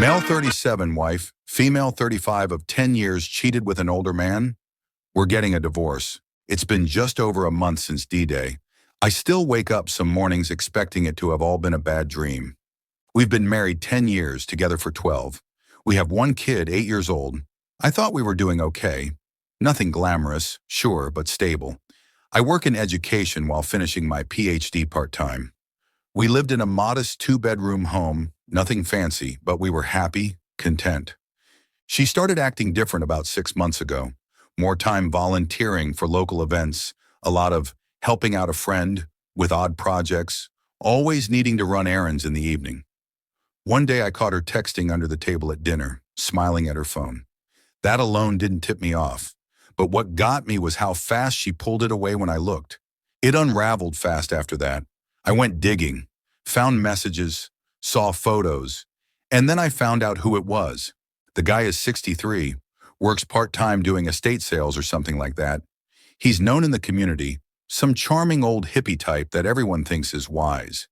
Male 37 wife, female 35 of 10 years cheated with an older man. We're getting a divorce. It's been just over a month since D-Day. I still wake up some mornings expecting it to have all been a bad dream. We've been married 10 years, together for 12. We have one kid, 8 years old. I thought we were doing okay. Nothing glamorous, sure, but stable. I work in education while finishing my PhD part-time. We lived in a modest 2-bedroom home, nothing fancy, but we were happy, content. She started acting different about 6 months ago. More time volunteering for local events, a lot of helping out a friend with odd projects, always needing to run errands in the evening. One day I caught her texting under the table at dinner, smiling at her phone. That alone didn't tip me off, but what got me was how fast she pulled it away when I looked. It unraveled fast after that. I went digging, found messages, saw photos, and then I found out who it was. The guy is 63, works part-time doing estate sales or something like that. He's known in the community, some charming old hippie type that everyone thinks is wise.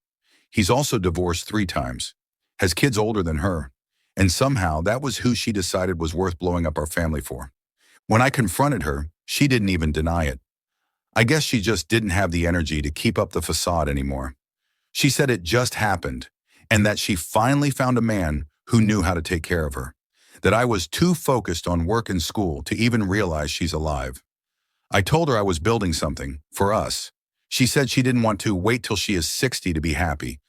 He's also divorced 3 times, has kids older than her, and somehow that was who she decided was worth blowing up our family for. When I confronted her, she didn't even deny it. I guess she just didn't have the energy to keep up the facade anymore. She said it just happened, and that she finally found a man who knew how to take care of her, that I was too focused on work and school to even realize she's alive. I told her I was building something, for us. She said she didn't want to wait till she is 60 to be happy.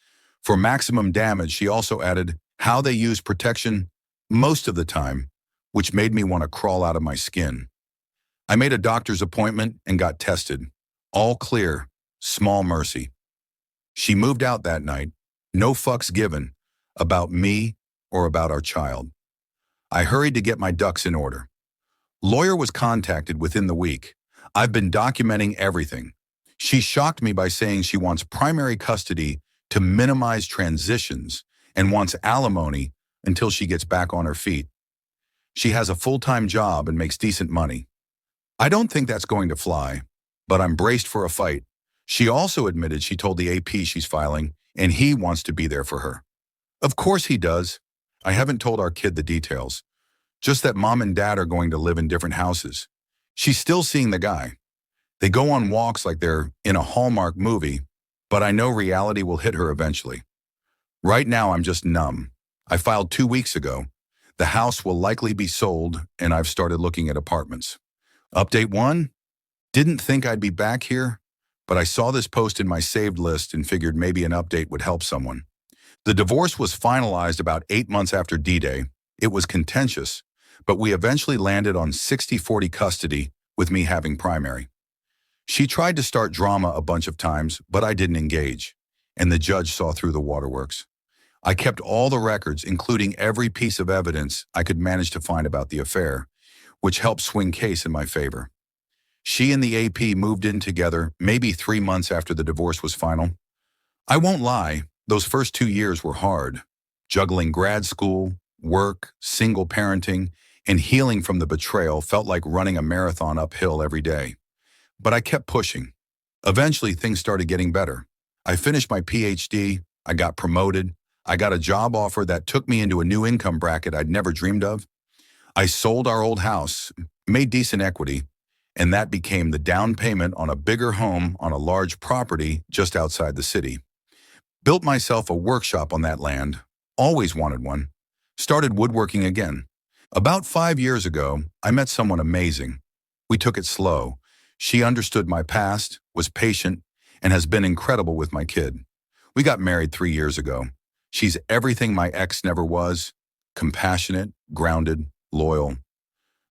For maximum damage, she also added how they use protection most of the time, which made me want to crawl out of my skin. I made a doctor's appointment and got tested. All clear, small mercy. She moved out that night, no fucks given, about me or about our child. I hurried to get my ducks in order. Lawyer was contacted within the week. I've been documenting everything. She shocked me by saying she wants primary custody to minimize transitions and wants alimony until she gets back on her feet. She has a full-time job and makes decent money. I don't think that's going to fly, but I'm braced for a fight. She also admitted she told the AP she's filing, and he wants to be there for her. Of course he does. I haven't told our kid the details, just that mom and dad are going to live in different houses. She's still seeing the guy. They go on walks like they're in a Hallmark movie, but I know reality will hit her eventually. Right now, I'm just numb. I filed 2 weeks ago. The house will likely be sold, and I've started looking at apartments. Update 1? Didn't think I'd be back here, but I saw this post in my saved list and figured maybe an update would help someone. The divorce was finalized about 8 months after D-Day. It was contentious, but we eventually landed on 60-40 custody with me having primary. She tried to start drama a bunch of times, but I didn't engage, and the judge saw through the waterworks. I kept all the records, including every piece of evidence I could manage to find about the affair, which helped swing case in my favor. She and the AP moved in together maybe 3 months after the divorce was final. I won't lie, those first 2 years were hard. Juggling grad school, work, single parenting, and healing from the betrayal felt like running a marathon uphill every day. But I kept pushing. Eventually, things started getting better. I finished my PhD, I got promoted, I got a job offer that took me into a new income bracket I'd never dreamed of. I sold our old house, made decent equity, and that became the down payment on a bigger home on a large property just outside the city. Built myself a workshop on that land, always wanted one. Started woodworking again. About 5 years ago, I met someone amazing. We took it slow. She understood my past, was patient, and has been incredible with my kid. We got married 3 years ago. She's everything my ex never was: compassionate, grounded, loyal.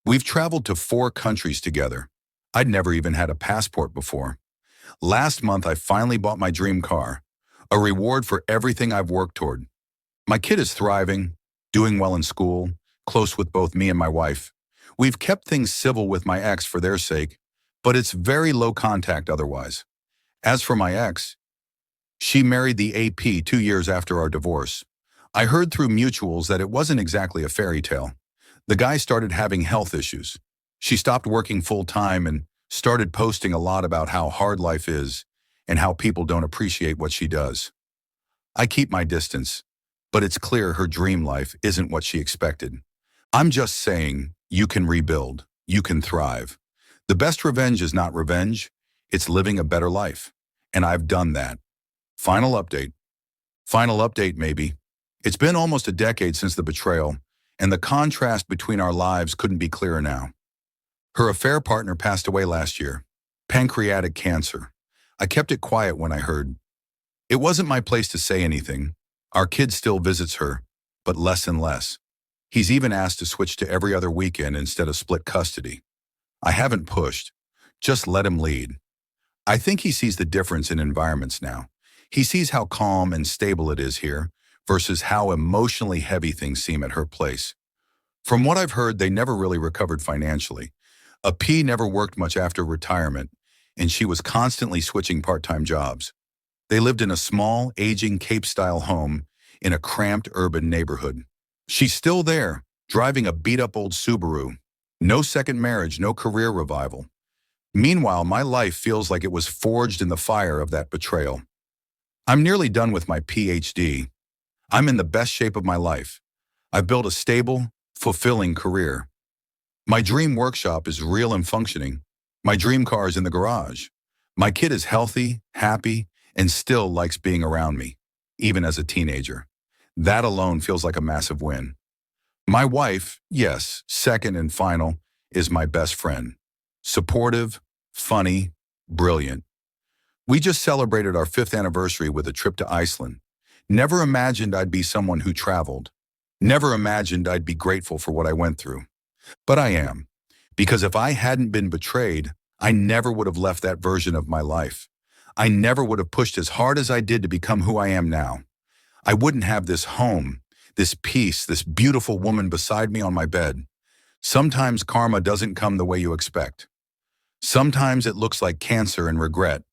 We've traveled to 4 countries together. I'd never even had a passport before. Last month, I finally bought my dream car, a reward for everything I've worked toward. My kid is thriving, doing well in school, close with both me and my wife. We've kept things civil with my ex for their sake, but it's very low contact otherwise. As for my ex, she married the AP 2 years after our divorce. I heard through mutuals that it wasn't exactly a fairy tale. The guy started having health issues. She stopped working full-time and started posting a lot about how hard life is and how people don't appreciate what she does. I keep my distance, but it's clear her dream life isn't what she expected. I'm just saying, you can rebuild. You can thrive. The best revenge is not revenge. It's living a better life. And I've done that. Final update. Final update, maybe. It's been almost a decade since the betrayal, and the contrast between our lives couldn't be clearer now. Her affair partner passed away last year. Pancreatic cancer. I kept it quiet when I heard. It wasn't my place to say anything. Our kid still visits her, but less and less. He's even asked to switch to every other weekend instead of split custody. I haven't pushed. Just let him lead. I think he sees the difference in environments now. He sees how calm and stable it is here versus how emotionally heavy things seem at her place. From what I've heard, they never really recovered financially. A P never worked much after retirement, and she was constantly switching part-time jobs. They lived in a small, aging Cape-style home in a cramped urban neighborhood. She's still there, driving a beat-up old Subaru. No second marriage, no career revival. Meanwhile, my life feels like it was forged in the fire of that betrayal. I'm nearly done with my PhD. I'm in the best shape of my life. I've built a stable, fulfilling career. My dream workshop is real and functioning. My dream car is in the garage. My kid is healthy, happy, and still likes being around me, even as a teenager. That alone feels like a massive win. My wife, yes, second and final, is my best friend. Supportive, funny, brilliant. We just celebrated our 5th anniversary with a trip to Iceland. Never imagined I'd be someone who traveled. Never imagined I'd be grateful for what I went through. But I am. Because if I hadn't been betrayed, I never would have left that version of my life. I never would have pushed as hard as I did to become who I am now. I wouldn't have this home, this peace, this beautiful woman beside me on my bed. Sometimes karma doesn't come the way you expect. Sometimes it looks like cancer and regret.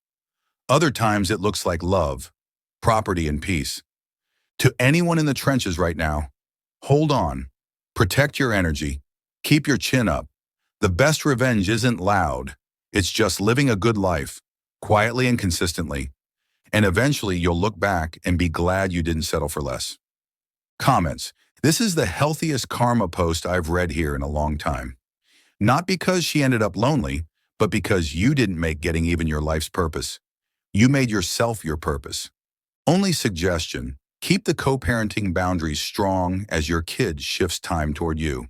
Other times it looks like love, property, and peace. To anyone in the trenches right now, hold on. Protect your energy. Keep your chin up. The best revenge isn't loud. It's just living a good life, quietly and consistently. And eventually you'll look back and be glad you didn't settle for less. Comments. This is the healthiest karma post I've read here in a long time. Not because she ended up lonely, but because you didn't make getting even your life's purpose. You made yourself your purpose. Only suggestion, keep the co-parenting boundaries strong as your kid shifts time toward you.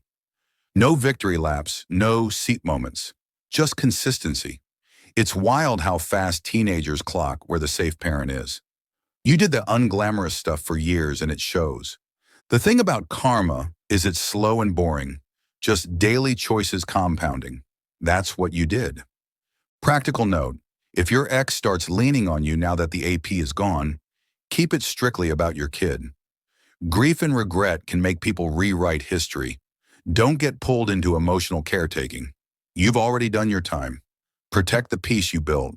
No victory laps, no seat moments, just consistency. It's wild how fast teenagers clock where the safe parent is. You did the unglamorous stuff for years and it shows. The thing about karma is it's slow and boring, just daily choices compounding. That's what you did. Practical note, if your ex starts leaning on you now that the AP is gone, keep it strictly about your kid. Grief and regret can make people rewrite history. Don't get pulled into emotional caretaking. You've already done your time. Protect the peace you built.